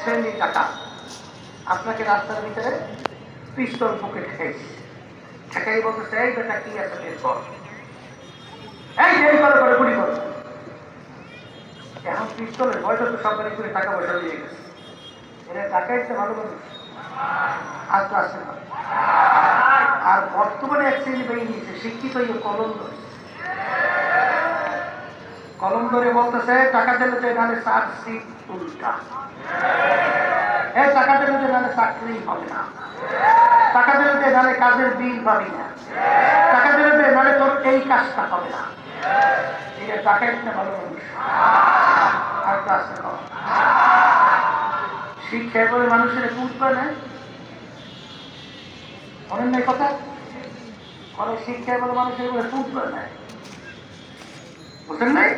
শ্রেণীর টাকা আপনাকে রাস্তার ভিতরে পিস্তল বুকে ঠেকাই বলতেছে, এই বেটা কি আছে বের কর, এই দেরি করে করে গুলি কর। এখন পিস্তলের ভয়টা তো সরকারি করে টাকা পয়সা দিয়ে গেছে, এরা টাকা একটা ভালো মানুষ আর তো আসে না। আর বর্তমানে এক শ্রেণী বেরিয়ে নিয়েছে শিক্ষিত কলম ধরে, কলম ধরে বলতেছে টাকা দিলে তো এখানে চাকরি উল্টা, এই টাকা দিলে তো এখানে চাকরি হবে না, টাকা দিলে তো এখানে কাজের বিল পাবি না, টাকা দিলে তো এখানে তোর এই কাজটা হবে না। এটা টাকা একটা ভালো মানুষ আর তো আসে না। শিক্ষায় বলে মানুষের বুঝবে না, অনেক নেই কথা, অনেক শিক্ষায় বলে মানুষের বলে বুঝবে না, বুঝলেন নাই?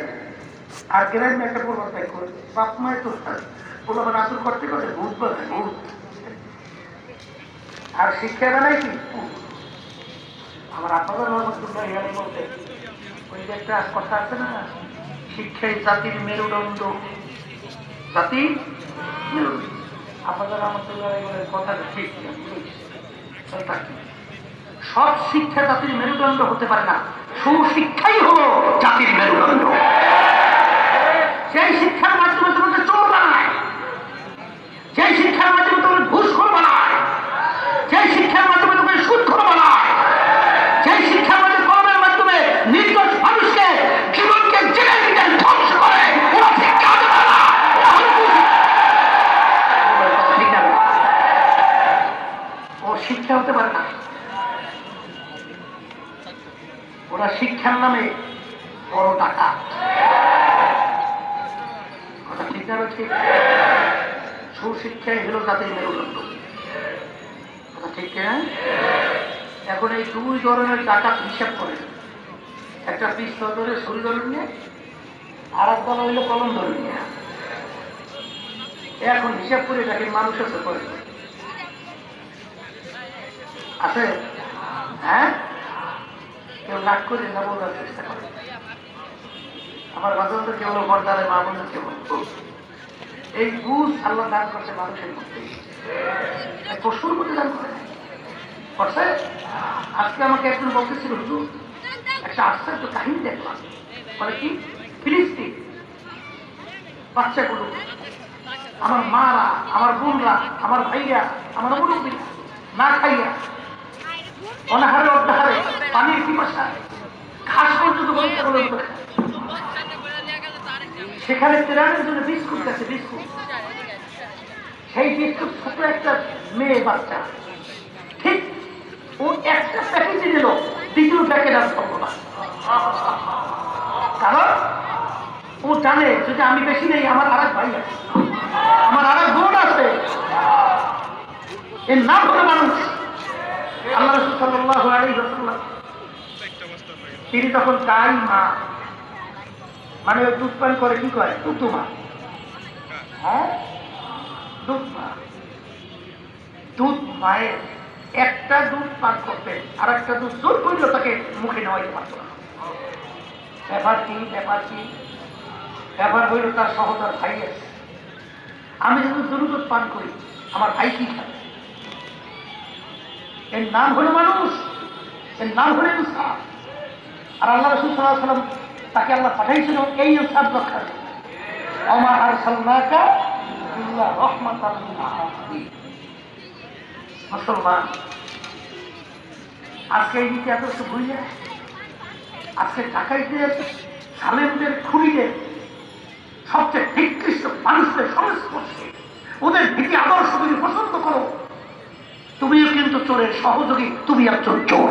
আর গ্রামে একটা পরিবর্তন করে বাপ মায়ের তো পোলাপান আতুর করতে করতে বুঝবে না, ভূত। আর শিক্ষা বেলায় কি আমার আপনাদের বলতে ওই যে একটা কথা আছে না, শিক্ষাই জাতির মেরুদণ্ড, জাতির মেরুদণ্ড। আপনাদের আমার কথাটা ঠিক, সব শিক্ষা জাতির মেরুদণ্ড হতে পারে না, সুশিক্ষাই হলো জাতির মেরুদণ্ড। সেই শিক্ষার মাধ্যমে তোমাকে চোর বানায়, সেই শিক্ষার মাধ্যমে তোমাকে ঘুষখোর বানায়, সেই শিক্ষার মাধ্যমে তোমাকে সুদখোর বানায়, সেই শিক্ষার মাধ্যমে কর্মের মাধ্যমে নির্দোষ মানুষকে জীবনকে জেলে দিতে ধ্বংস করে, ওরা শিক্ষা হতে পারে না। ও শিক্ষা হতে পারে না, ওরা শিক্ষার নামে বড় টাকা। কথা ঠিক না? ঠিক। সুশিক্ষাই হলো জাতির মেরুদণ্ড, কথা ঠিক না? এখন এই দুই ধরনের টাকা হিসাব করে, একটা পিস্তল ধরে ছুরি ধরে নিয়ে, আর এক দল হইলো কলম ধরে নিয়ে। এখন হিসাব করে দেখে মানুষ আছে করে আছে, হ্যাঁ, কেউ রাগ করে না বলার চেষ্টা করে। আমার বাজার তো কেবল বর্দারে মা বন্ধু কেবল এই বুঝ আল্লাহ দান করছে মানুষের মধ্যে, পশুর মধ্যে দান করে করছে। আজকে আমাকে একজন বলতেছিল, হুজুর একটা আশ্চর্য কাহিনী দেখলাম, বলে কি ফিলিস্তিন বাচ্চাগুলো, আমার মারা, আমার বোনরা, আমার ভাইয়া, আমার মুরব্বী না খাইয়া অনাহারে অর্ধাহারে পানির পিপাসায় ঘাস পর্যন্ত বলতে বলে, সেখানে তেরানের জন্য বিস্কুট আছে, বিস্কুট, সেই বিস্কুট ছোট একটা মেয়ে বাচ্চা, ঠিক ও একটা প্যাকেটে দিল, দ্বিতীয় প্যাকেট আর সম্ভব না, কারণ ও জানে যদি আমি বেশি নেই আমার আর এক ভাই আছে, আমার আর এক বোন আছে, এর নাম হলো মানুষ। আল্লাহ রাসূল সাল্লাল্লাহু আলাইহি ওয়াসাল্লাম তিনি তখন গাই মা, মানে ওই দুধ পান করে, কি করে দুধ মা, হ্যাঁ দুধ মা, দুধ মায়ের একটা দুধ পান করতে আর একটা দুধ জোর করল তাকে মুখে নেওয়াইতে পারত না। ব্যাপার কি, ব্যাপার কি? ব্যাপার হইল তার সহতার ভাই আছে, আমি যদি দুধ পান করি আমার ভাই কি খাবে? এর নাম হলো মানুষ, এর নাম হলো ইনসাফ। আর আল্লাহ রাসূল সাল্লাল্লাহু আলাইহি ওয়াসাল্লাম তাকে আল্লাহ পাঠাইছিল এই ইনসাফ রক্ষার জন্য। ওমা আরসালনাকা ইল্লা রাহমাতাল লিল আলামিন। মুসলমান আজকে এই নীতি আদর্শ ভুলে, আজকে ডাকাইতের, সালেমদের, খুনিদের, সবচেয়ে নিকৃষ্ট মানুষদের সংস্পর্শে ওদের নীতি আদর্শ তুমি পছন্দ করো, তুমিও কিন্তু চোরের সহযোগী, তুমি একজন চোর।